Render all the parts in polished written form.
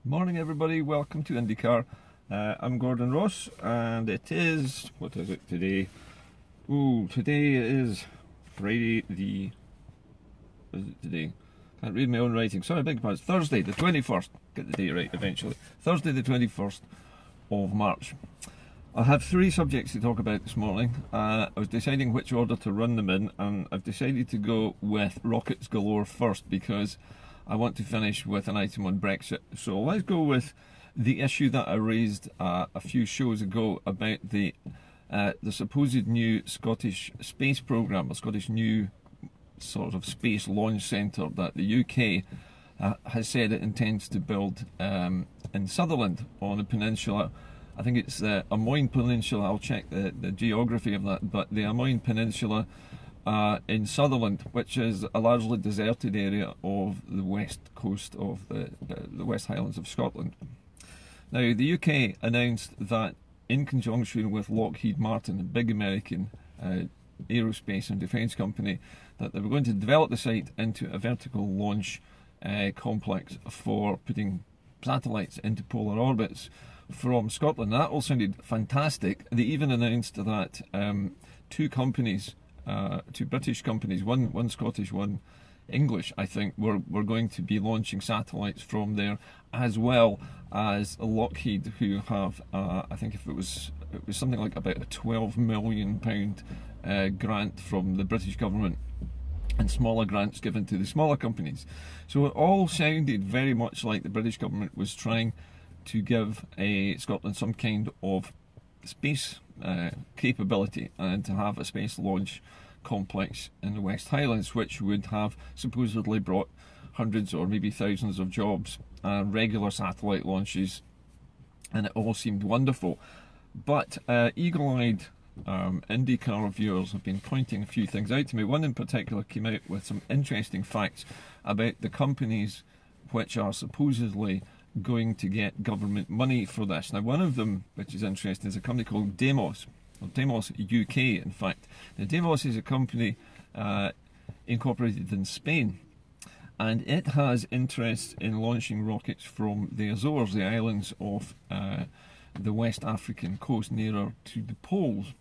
Morning everybody, welcome to IndyCar. I'm Gordon Ross and it is, what is it today? Today is Friday what is it today? Can't read my own writing, sorry, big pardon. Thursday the 21st, get the date right eventually. Thursday the 21st of March. I have three subjects to talk about this morning. I was deciding which order to run them in, and I've decided to go with rockets galore first because I want to finish with an item on Brexit. So let's go with the issue that I raised a few shows ago about the supposed new Scottish space programme, a Scottish new sort of space launch centre that the UK has said it intends to build in Sutherland on a peninsula. I think it's the Amoyne Peninsula. I'll check the geography of that, but the Amoyne Peninsula in Sutherland, which is a largely deserted area of the west coast of the West Highlands of Scotland. Now, the UK announced that in conjunction with Lockheed Martin, a big American aerospace and defence company, that they were going to develop the site into a vertical launch complex for putting satellites into polar orbits from Scotland. That all sounded fantastic. They even announced that two British companies, one Scottish, one English, I think, were going to be launching satellites from there, as well as Lockheed, who have, I think it was something like about a £12 million grant from the British government, and smaller grants given to the smaller companies. So it all sounded very much like the British government was trying to give Scotland some kind of space capability and to have a space launch complex in the West Highlands, which would have supposedly brought hundreds or maybe thousands of jobs, regular satellite launches, and it all seemed wonderful. But eagle-eyed IndyCar viewers have been pointing a few things out to me. One in particular came out with some interesting facts about the companies which are supposedly going to get government money for this. Now, one of them, which is interesting, is a company called Demos, or Demos UK, in fact. Now, Demos is a company incorporated in Spain, and it has interest in launching rockets from the Azores, the islands of the West African coast, nearer to the poles.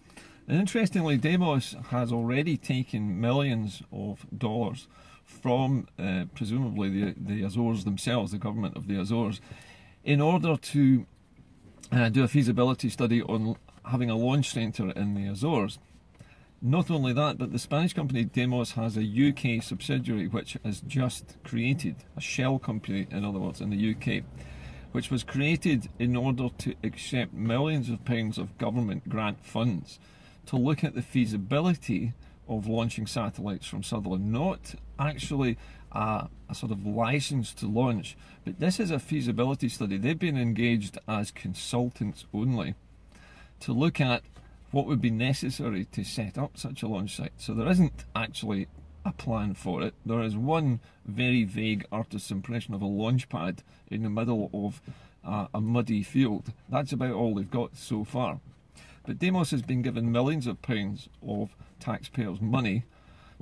And interestingly, Demos has already taken millions of dollars from presumably the Azores themselves, the government of the Azores, in order to do a feasibility study on having a launch centre in the Azores. Not only that, but the Spanish company Demos has a UK subsidiary which has just created, a shell company in other words, in the UK, which was created in order to accept millions of pounds of government grant funds to look at the feasibility of launching satellites from Sutherland. Not actually a sort of license to launch, but this is a feasibility study. They've been engaged as consultants only to look at what would be necessary to set up such a launch site. So there isn't actually a plan for it. There is one very vague artist's impression of a launch pad in the middle of a muddy field. That's about all they've got so far. But Demos has been given millions of pounds of taxpayers' money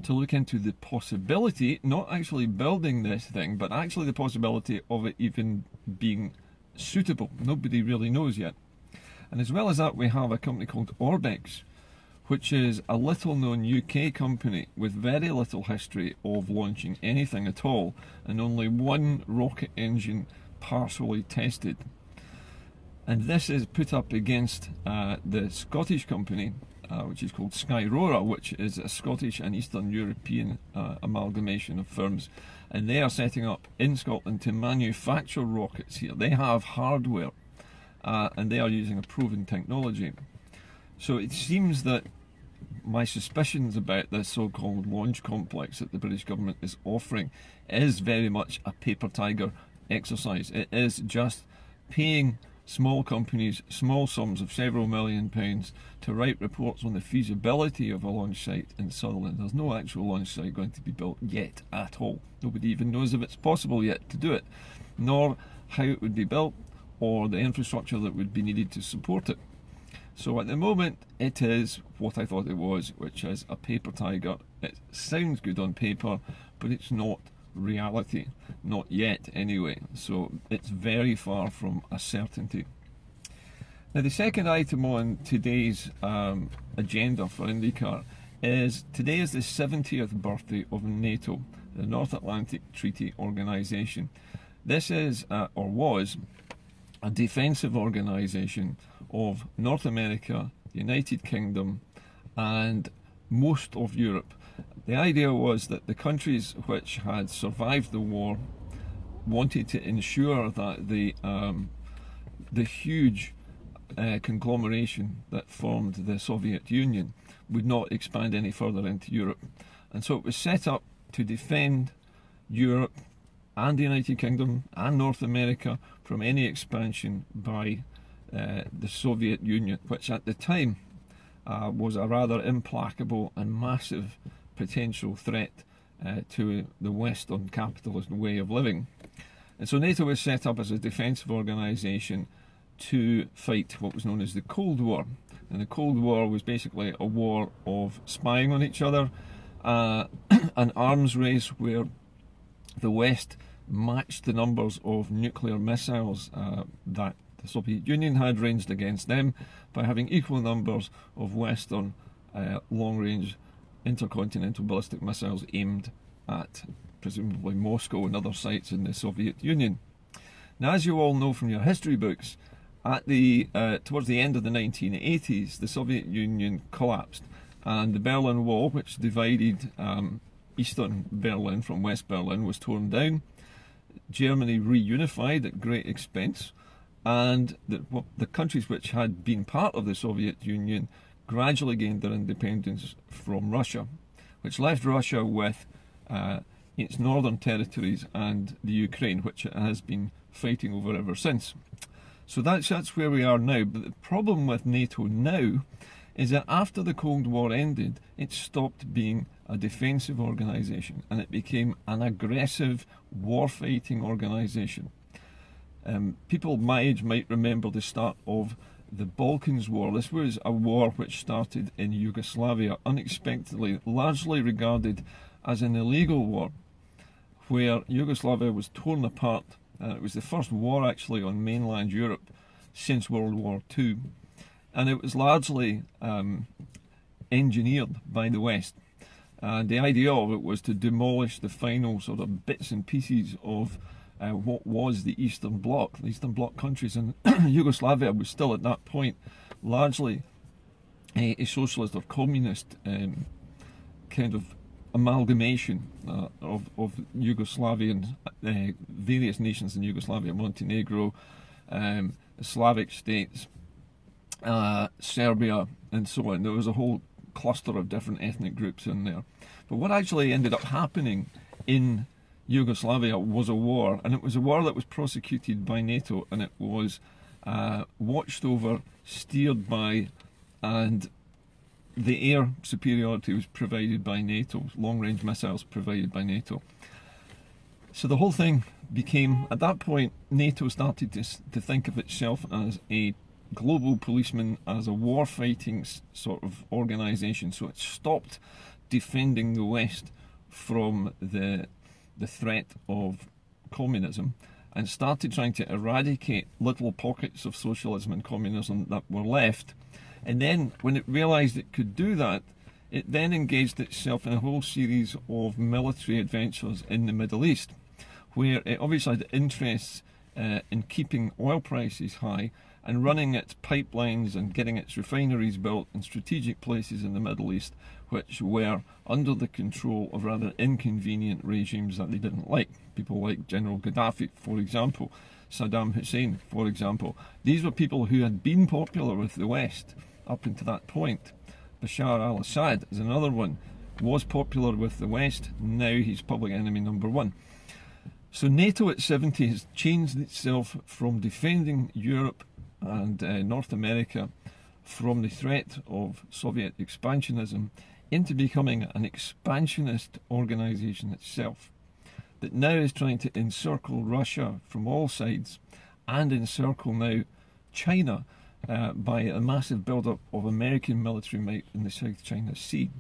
to look into the possibility, not actually building this thing, but actually the possibility of it even being suitable. Nobody really knows yet. And as well as that, we have a company called Orbex, which is a little-known UK company with very little history of launching anything at all, and only one rocket engine partially tested. And this is put up against the Scottish company, which is called Skyrora, which is a Scottish and Eastern European amalgamation of firms. And they are setting up in Scotland to manufacture rockets here. They have hardware, and they are using a proven technology. So it seems that my suspicions about this so-called launch complex that the British government is offering is very much a paper tiger exercise. It is just paying small companies small sums of several million pounds to write reports on the feasibility of a launch site in Sutherland. There's no actual launch site going to be built yet at all. Nobody even knows if it's possible yet to do it, nor how it would be built or the infrastructure that would be needed to support it. So at the moment it is what I thought it was, which is a paper tiger. It sounds good on paper, but it's not reality. Not yet, anyway. So it's very far from a certainty. Now, the second item on today's agenda for IndyCar is today is the 70th birthday of NATO, the North Atlantic Treaty Organisation. This is, or was, a defensive organisation of North America, the United Kingdom, and most of Europe. The idea was that the countries which had survived the war wanted to ensure that the huge conglomeration that formed the Soviet Union would not expand any further into Europe. And so it was set up to defend Europe and the United Kingdom and North America from any expansion by the Soviet Union, which at the time was a rather implacable and massive potential threat to the Western capitalist way of living. And so NATO was set up as a defensive organisation to fight what was known as the Cold War. And the Cold War was basically a war of spying on each other, an arms race where the West matched the numbers of nuclear missiles that the Soviet Union had ranged against them by having equal numbers of Western long-range intercontinental ballistic missiles aimed at presumably Moscow and other sites in the Soviet Union. Now, as you all know from your history books, at the towards the end of the 1980s, the Soviet Union collapsed, and the Berlin Wall, which divided Eastern Berlin from West Berlin, was torn down. Germany reunified at great expense, and the countries which had been part of the Soviet Union gradually gained their independence from Russia, which left Russia with its northern territories and the Ukraine, which it has been fighting over ever since. So that's where we are now. But the problem with NATO now is that after the Cold War ended, it stopped being a defensive organisation and it became an aggressive war-fighting organisation. People my age might remember the start of the Balkans War. This was a war which started in Yugoslavia, unexpectedly, largely regarded as an illegal war, where Yugoslavia was torn apart. It was the first war actually on mainland Europe since World War II, and it was largely engineered by the West. And the idea of it was to demolish the final sort of bits and pieces of what was the Eastern Bloc. The Eastern Bloc countries, and Yugoslavia was still at that point largely a socialist or communist kind of amalgamation of Yugoslavian, various nations in Yugoslavia, Montenegro, Slavic states, Serbia, and so on. There was a whole cluster of different ethnic groups in there. But what actually ended up happening in Yugoslavia was a war, and it was a war that was prosecuted by NATO, and it was watched over, steered by, and the air superiority was provided by NATO, long-range missiles provided by NATO. So the whole thing became, at that point, NATO started to think of itself as a global policeman, as a war-fighting sort of organisation. So it stopped defending the West from the threat of communism and started trying to eradicate little pockets of socialism and communism that were left. And then, when it realised it could do that, it then engaged itself in a whole series of military adventures in the Middle East, where it obviously had interests in keeping oil prices high and running its pipelines and getting its refineries built in strategic places in the Middle East, which were under the control of rather inconvenient regimes that they didn't like. People like General Gaddafi, for example, Saddam Hussein, for example. These were people who had been popular with the West up until that point. Bashar al-Assad is another one, was popular with the West, now he's public enemy number one. So NATO at 70 has changed itself from defending Europe and North America from the threat of Soviet expansionism into becoming an expansionist organisation itself, that now is trying to encircle Russia from all sides and encircle now China by a massive build-up of American military might in the South China Sea.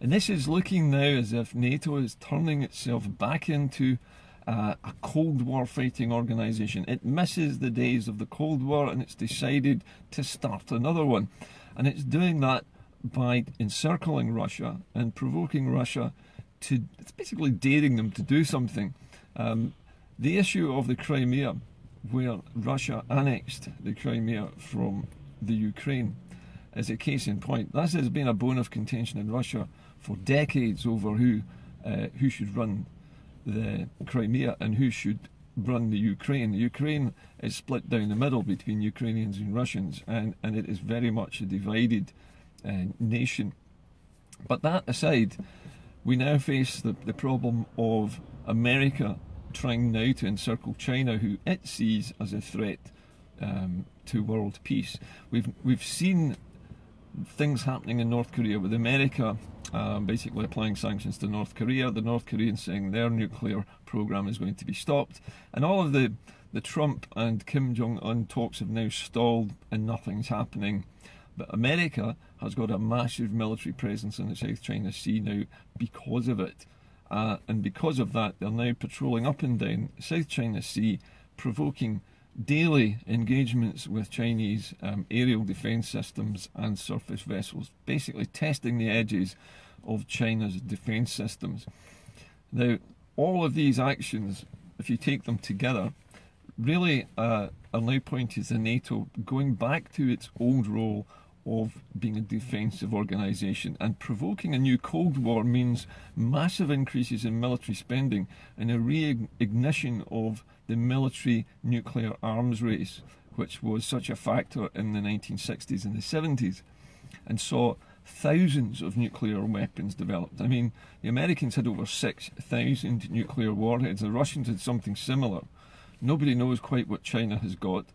And this is looking now as if NATO is turning itself back into a Cold War fighting organisation. It misses the days of the Cold War and it's decided to start another one. And it's doing that by encircling Russia and provoking Russia to, it's basically daring them to do something. The issue of the Crimea, where Russia annexed the Crimea from the Ukraine, is a case in point. This has been a bone of contention in Russia for decades over who should run the Crimea and who should run the Ukraine. The Ukraine is split down the middle between Ukrainians and Russians, and it is very much a divided nation. But that aside, we now face the problem of America trying now to encircle China, who it sees as a threat to world peace. We've seen things happening in North Korea with America basically applying sanctions to North Korea, the North Koreans saying their nuclear program is going to be stopped, and all of the Trump and Kim Jong-un talks have now stalled and nothing's happening. But America has got a massive military presence in the South China Sea now because of it. And because of that, they're now patrolling up and down the South China Sea, provoking daily engagements with Chinese aerial defence systems and surface vessels, basically testing the edges of China's defence systems. Now, all of these actions, if you take them together, really are now pointing to NATO going back to its old role of being a defensive organisation, and provoking a new Cold War means massive increases in military spending and a reignition of the military nuclear arms race, which was such a factor in the 1960s and the 70s and saw thousands of nuclear weapons developed. I mean, the Americans had over 6,000 nuclear warheads. The Russians had something similar. Nobody knows quite what China has got.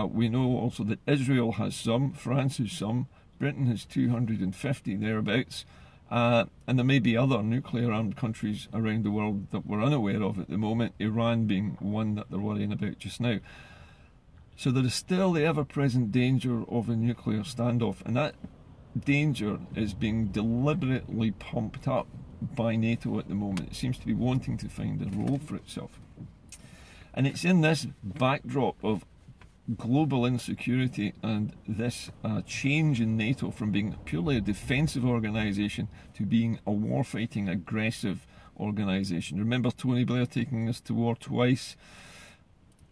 We know also that Israel has some, France has some, Britain has 250 thereabouts, and there may be other nuclear armed countries around the world that we're unaware of at the moment, Iran being one that they're worrying about just now. So there is still the ever-present danger of a nuclear standoff, and that danger is being deliberately pumped up by NATO at the moment. It seems to be wanting to find a role for itself. And it's in this backdrop of global insecurity and this change in NATO from being purely a defensive organisation to being a war-fighting, aggressive organisation. Remember Tony Blair taking us to war twice?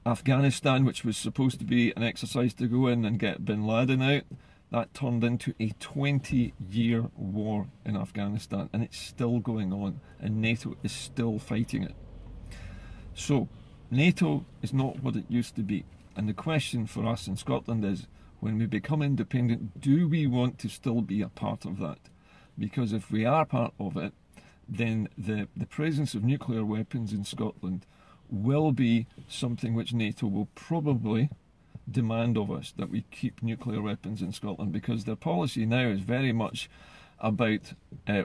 Afghanistan, which was supposed to be an exercise to go in and get bin Laden out, that turned into a 20-year war in Afghanistan, and it's still going on, and NATO is still fighting it. So, NATO is not what it used to be. And the question for us in Scotland is, when we become independent, do we want to still be a part of that? Because if we are part of it, then the presence of nuclear weapons in Scotland will be something which NATO will probably demand of us, that we keep nuclear weapons in Scotland, because their policy now is very much about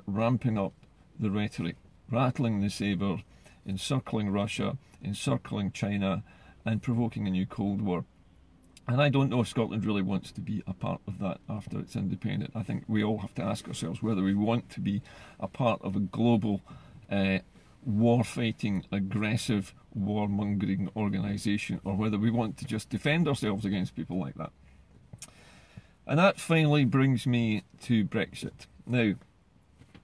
ramping up the rhetoric, rattling the sabre, encircling Russia, encircling China, and provoking a new Cold War. And I don't know if Scotland really wants to be a part of that after it's independent. I think we all have to ask ourselves whether we want to be a part of a global war-fighting, aggressive, warmongering organisation, or whether we want to just defend ourselves against people like that. And that finally brings me to Brexit. Now,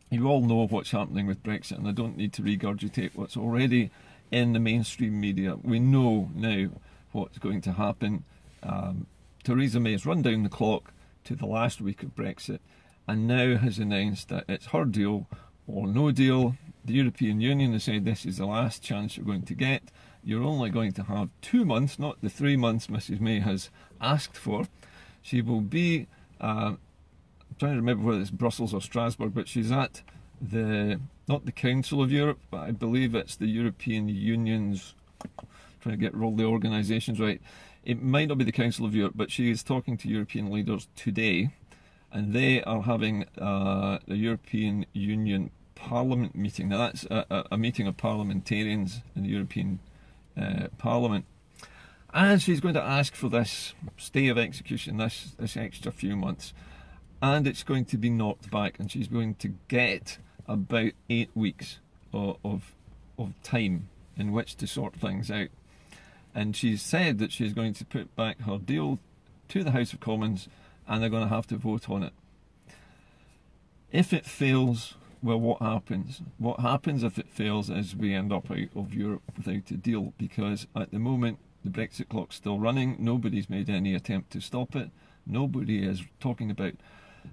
you all know what's happening with Brexit, and I don't need to regurgitate what's already in the mainstream media. We know now what's going to happen. Theresa May has run down the clock to the last week of Brexit and now has announced that it's her deal or no deal. The European Union has said this is the last chance you're going to get. You're only going to have 2 months, not the 3 months Mrs May has asked for. She will be, I'm trying to remember whether it's Brussels or Strasbourg, but she's at not the Council of Europe, but I believe it's the European Union's, trying to get all the organisations right. It might not be the Council of Europe, but she is talking to European leaders today, and they are having the European Union Parliament meeting. Now that's a meeting of parliamentarians in the European Parliament. And she's going to ask for this stay of execution, this extra few months. and it's going to be knocked back, and she's going to get about 8 weeks of time in which to sort things out. And she's said that she's going to put back her deal to the House of Commons, and they're going to have to vote on it. If it fails, well, what happens? What happens if it fails is we end up out of Europe without a deal, because at the moment the Brexit clock's still running. Nobody's made any attempt to stop it. Nobody is talking about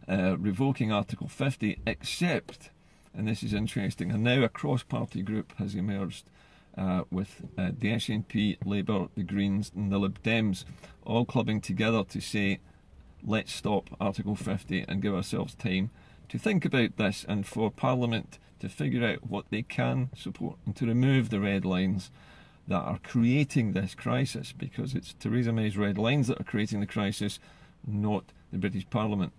revoking Article 50, except, and this is interesting, and now a cross-party group has emerged with the SNP, Labour, the Greens and the Lib Dems all clubbing together to say, let's stop Article 50 and give ourselves time to think about this, and for Parliament to figure out what they can support and to remove the red lines that are creating this crisis, because it's Theresa May's red lines that are creating the crisis, not the British Parliament.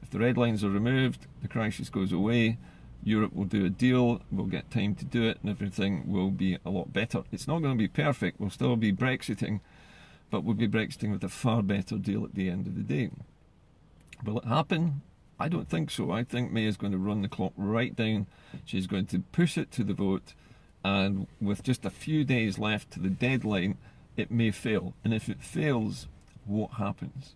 If the red lines are removed, the crisis goes away, Europe will do a deal, we'll get time to do it, and everything will be a lot better. It's not going to be perfect, we'll still be Brexiting, but we'll be Brexiting with a far better deal at the end of the day. Will it happen? I don't think so. I think May is going to run the clock right down. She's going to push it to the vote, and with just a few days left to the deadline, it may fail. And if it fails, what happens?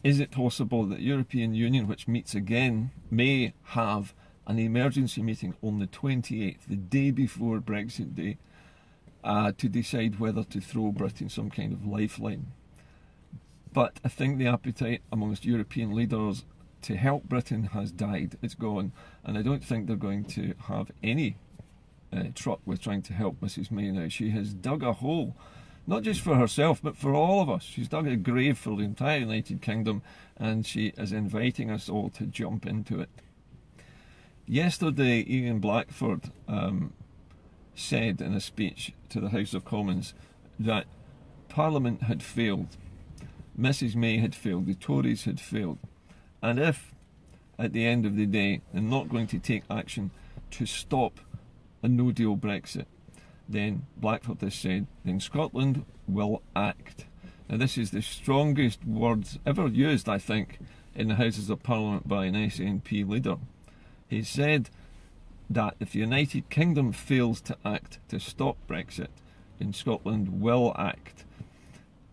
Is it possible that the European Union, which meets again, may have an emergency meeting on the 28th, the day before Brexit Day, to decide whether to throw Britain some kind of lifeline? But I think the appetite amongst European leaders to help Britain has died. It's gone, and I don't think they're going to have any truck with trying to help Mrs May now. She has dug a hole, not just for herself, but for all of us. She's dug a grave for the entire United Kingdom, and she is inviting us all to jump into it. Yesterday, Ian Blackford said in a speech to the House of Commons that Parliament had failed, Mrs May had failed, the Tories had failed, and if, at the end of the day, they're not going to take action to stop a no-deal Brexit, then Blackford has said, then Scotland will act. Now, this is the strongest words ever used, I think, in the Houses of Parliament by an SNP leader. He said that if the United Kingdom fails to act to stop Brexit, then Scotland will act.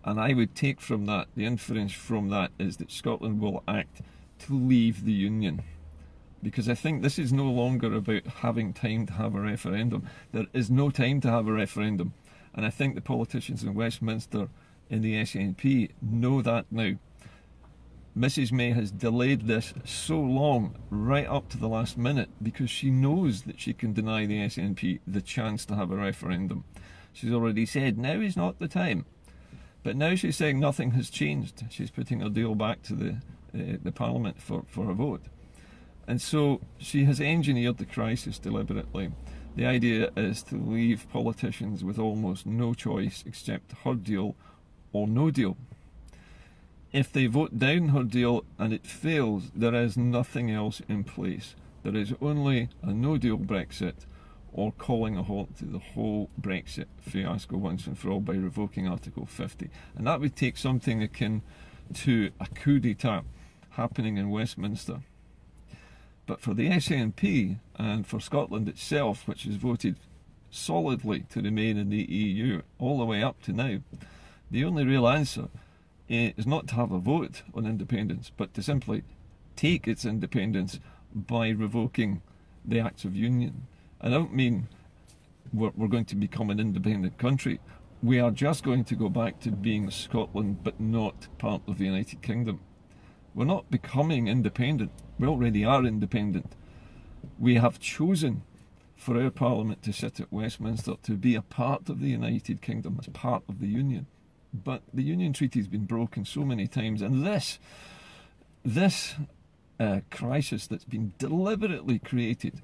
And I would take from that, the inference from that is that Scotland will act to leave the Union. Because I think this is no longer about having time to have a referendum. There is no time to have a referendum. And I think the politicians in Westminster in the SNP know that now. Mrs May has delayed this so long, right up to the last minute, because she knows that she can deny the SNP the chance to have a referendum. She's already said now is not the time. But now she's saying nothing has changed. She's putting her deal back to the Parliament for a vote. And so she has engineered the crisis deliberately. The idea is to leave politicians with almost no choice except her deal or no deal. If they vote down her deal and it fails, there is nothing else in place. There is only a no-deal Brexit, or calling a halt to the whole Brexit fiasco once and for all by revoking Article 50. And that would take something akin to a coup d'etat happening in Westminster. But for the SNP and for Scotland itself, which has voted solidly to remain in the EU all the way up to now, the only real answer is not to have a vote on independence, but to simply take its independence by revoking the Acts of Union. I don't mean we're going to become an independent country. We are just going to go back to being Scotland, but not part of the United Kingdom. We're not becoming independent. We already are independent. We have chosen for our Parliament to sit at Westminster to be a part of the United Kingdom, as part of the Union. But the Union Treaty has been broken so many times, and this crisis that's been deliberately created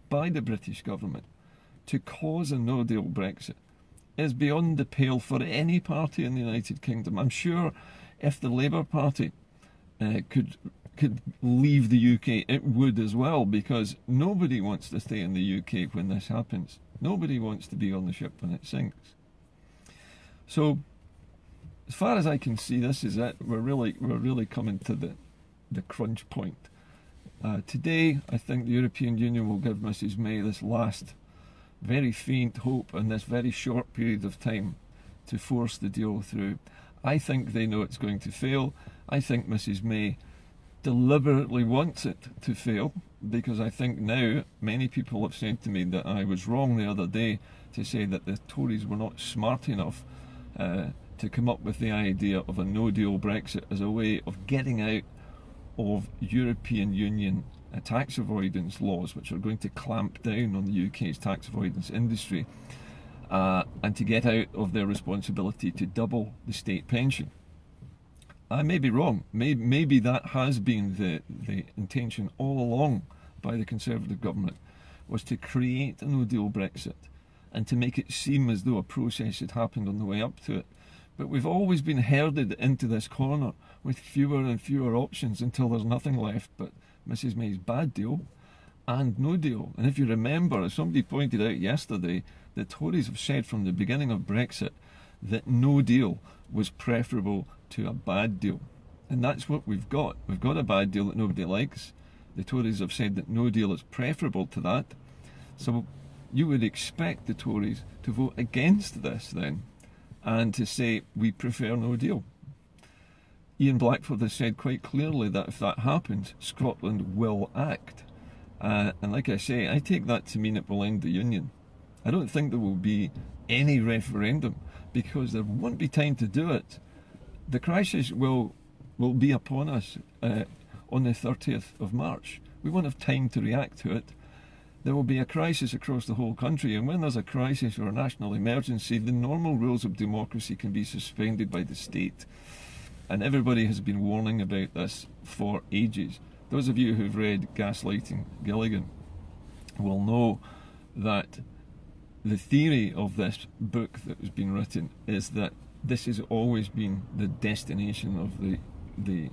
by the British government to cause a no-deal Brexit is beyond the pale for any party in the United Kingdom. I'm sure if the Labour Party could leave the UK, it would as well, because nobody wants to stay in the UK when this happens. Nobody wants to be on the ship when it sinks. So, as far as I can see, this is it. We're really coming to the crunch point. Today, I think the European Union will give Mrs May this last very faint hope in this very short period of time to force the deal through. I think they know it's going to fail. I think Mrs May deliberately wants it to fail, because I think now many people have said to me that I was wrong the other day to say that the Tories were not smart enough to come up with the idea of a no-deal Brexit as a way of getting out of European Union tax avoidance laws, which are going to clamp down on the UK's tax avoidance industry, and to get out of their responsibility to double the state pension. I may be wrong. Maybe that has been the intention all along by the Conservative government, was to create a no-deal Brexit and to make it seem as though a process had happened on the way up to it. But we've always been herded into this corner with fewer and fewer options until there's nothing left but Mrs May's bad deal and no deal. And if you remember, as somebody pointed out yesterday, the Tories have said from the beginning of Brexit that no deal was preferable to a bad deal. And that's what we've got. We've got a bad deal that nobody likes. The Tories have said that no deal is preferable to that. So you would expect the Tories to vote against this then, and to say we prefer no deal. Ian Blackford has said quite clearly that if that happens, Scotland will act. And like I say, I take that to mean it will end the Union. I don't think there will be any referendum, because there won't be time to do it. The crisis will be upon us on the 30th of March. We won't have time to react to it. There will be a crisis across the whole country, and when there's a crisis or a national emergency, the normal rules of democracy can be suspended by the state. And everybody has been warning about this for ages. Those of you who've read Gaslighting Gilligan will know that the theory of this book that has been written is that this has always been the destination of the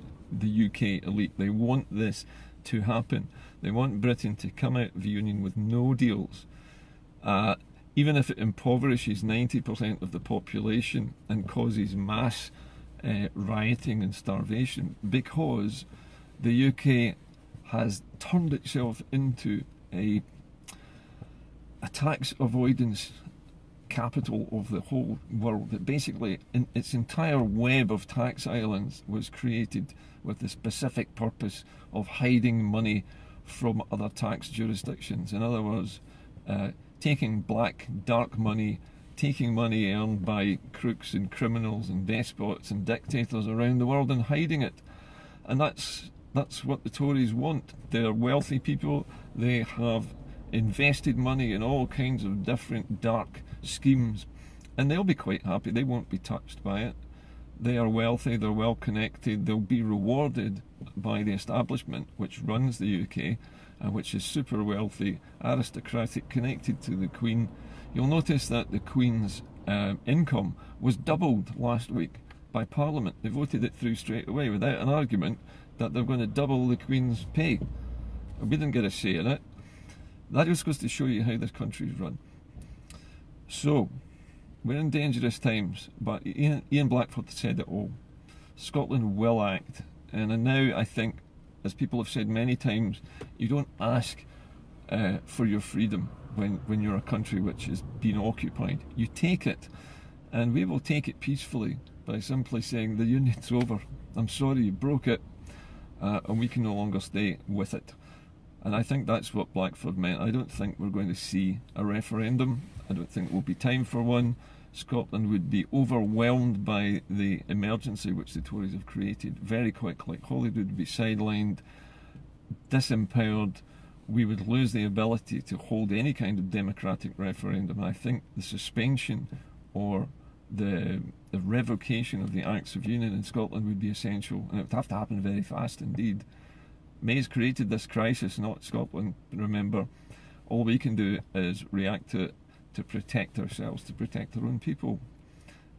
UK elite. They want this to happen. They want Britain to come out of the Union with no deals, even if it impoverishes 90% of the population and causes mass rioting and starvation, because the UK has turned itself into a tax avoidance capital of the whole world. That basically its entire web of tax islands was created with the specific purpose of hiding money from other tax jurisdictions. In other words, taking black, dark money, taking money earned by crooks and criminals and despots and dictators around the world and hiding it. And that's what the Tories want. They're wealthy people. They have invested money in all kinds of different dark schemes, and they'll be quite happy. They won't be touched by it. They are wealthy, they're well connected, they'll be rewarded by the establishment which runs the UK and which is super wealthy, aristocratic, connected to the Queen. You'll notice that the Queen's income was doubled last week by Parliament. They voted it through straight away without an argument that they're going to double the Queen's pay. We didn't get a say in it. That just goes to show you how this country is run. So, we're in dangerous times, but Ian Blackford said it all. Scotland will act, and now I think, as people have said many times, you don't ask for your freedom when you're a country which is being occupied. You take it, and we will take it peacefully by simply saying the union's over. I'm sorry you broke it, and we can no longer stay with it. And I think that's what Blackford meant. I don't think we're going to see a referendum. I don't think it will be time for one. Scotland would be overwhelmed by the emergency which the Tories have created very quickly. Holyrood would be sidelined, disempowered. We would lose the ability to hold any kind of democratic referendum. And I think the suspension or the revocation of the Acts of Union in Scotland would be essential, and it would have to happen very fast indeed. May's created this crisis, not Scotland. Remember, all we can do is react to it to protect ourselves, to protect our own people.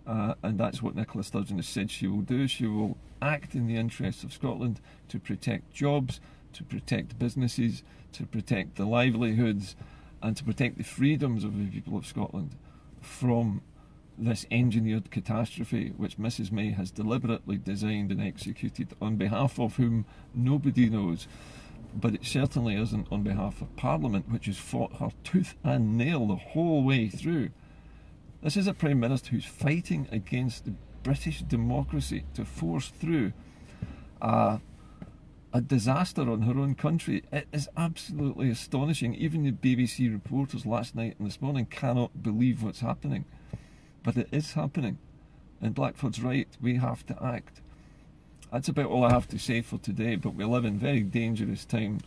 And that's what Nicola Sturgeon has said she will do. She will act in the interests of Scotland to protect jobs, to protect businesses, to protect the livelihoods, and to protect the freedoms of the people of Scotland from this engineered catastrophe which Mrs May has deliberately designed and executed, on behalf of whom nobody knows but it certainly isn't on behalf of Parliament, which has fought her tooth and nail the whole way through. This is a Prime Minister who's fighting against the British democracy to force through a disaster on her own country. It is absolutely astonishing. Even the BBC reporters last night and this morning cannot believe what's happening. But it is happening. And Blackford's right, we have to act. That's about all I have to say for today, but we live in very dangerous times.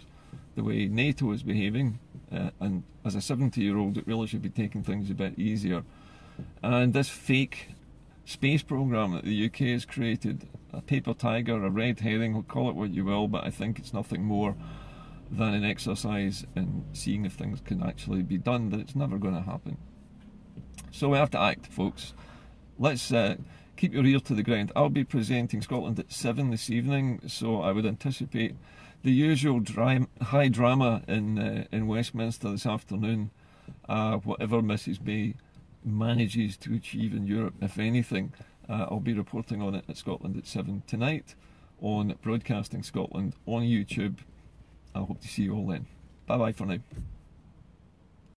The way NATO is behaving, and as a 70-year-old it really should be taking things a bit easier. And this fake space programme that the UK has created, a paper tiger, a red herring, call it what you will, but I think it's nothing more than an exercise in seeing if things can actually be done, but it's never going to happen. So we have to act, folks. Let's keep your ear to the ground. I'll be presenting Scotland at 7 this evening, so I would anticipate the usual high drama in Westminster this afternoon. Whatever Mrs May manages to achieve in Europe, if anything, I'll be reporting on it at Scotland at 7 tonight on Broadcasting Scotland on YouTube. I hope to see you all then. Bye bye for now.